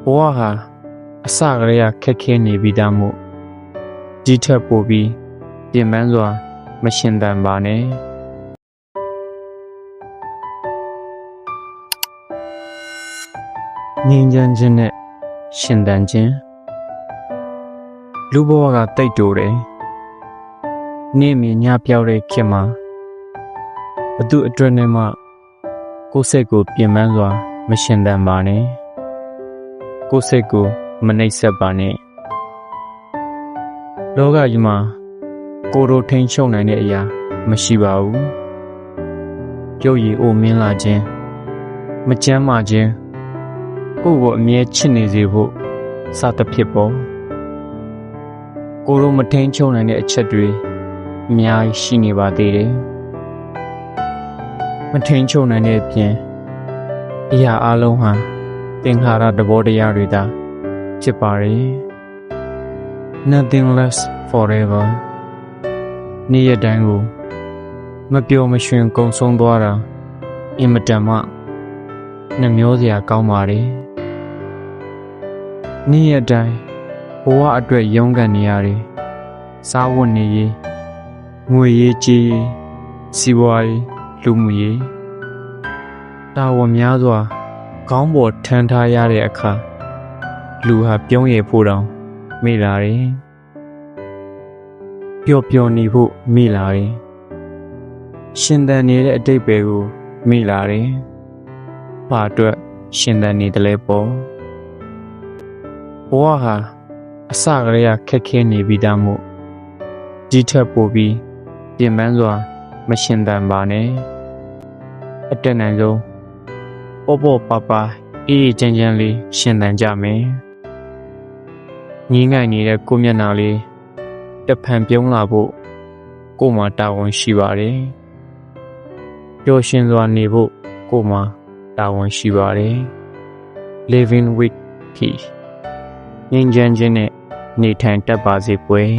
ဘဝဟာအစကတည်းကခက်ခဲနေပြီးသားမို့ဒီထက်ပိုပြီးပြင်ပန်းစွာမရှင်သန်ပါနဲ့ငြိမ်းချမ်းခြင်းနဲ့ရှင်သန်ခြင်းလူဘဝကတိတ်တိုတယ်နေ့မြညပြောက်တဲ့ခေတ်မှာဘသူအတွက်နဲ့မှကိုယ်စိတ်ကိုပြင်ပန်းစွာမရှင်သန်ပါနဲ့ကိုယ်စိတ်ကိုမနှိပ်စက်ပါနဲ့လောကကြီးမှာကိုယ်တို့ထိန်ချုပ်နိုင်တဲ့အရာမရှိပါဘူးပြုတ်ရည်အိုမင်းလာခြင်းမကြမ်းမာခြင်းကိုယ့်ကိုအမြဲချစ်နေစေဖို့စသဖြင့်ပေါ့ကိုယ်တို့မထိန်ချုပ်နိုင်တဲ့အချက်တွေအများကြီးရှိနေပါသေးတယ်မထိန်ချုပ်နိုင်တဲ့အပြင်အရာအလုံးဟာသင်္ခါရသဘောတရားတွေသာဖြစ်ပါတယ် Nothing lasts forever နေ့ရက်တိုင်းကိုမပျော်မရွှင်ကုန်ဆုံးသွားတာအင်မတန်မှနှမျောစရာကောင်းပါတယ်နေ့ရက်တိုင်းဘဝအတွက်ရုန်းကန်နေရတယ်စားဝတ်နေရေးငွေရေးကြေးရေးစီးပွားရေးလူမှုရေးတာဝန်များစွာခေါင်းပေါ်ထမ်းထားရတဲ့အခါလူဟာပြုံးရည်ဖို့တောင်မေ့လာတယ်ပျော်ပျော်နေဖို့မေ့လာတယ်ရှင်သန်နေတဲ့အတိတ်ပဲကိုမေ့လာတယ်ဘာအတွက်ရှင်သန်နေတယ်လဲပေါ့ဘဝဟာအစကတည်းကခက်ခဲနေပြီးသားမို့ဒီထက်ပိုပြီးပြင်ပန်းစွာမရှင်သန်ပါနဲ့အတက်နိုင်ဆုံးပေါ့ပေါ့ပါပါအေးချမ်းချမ်းလေးရှင်သန်ကြမယ်ငင်းငိုင်နေတဲ့ကိုမျက်နှာလေးတဖန်ပြုံးလာဖို့ကိုမှတာဝန်ရှိပါတယ်ပျော်ရွှင်စွာနေဖို့ကိုမှတာဝန်ရှိပါတယ် Living with peace ငြိမ်းချမ်းခြင်းနဲ့နေထိုင်တတ်ပါစေကွယ်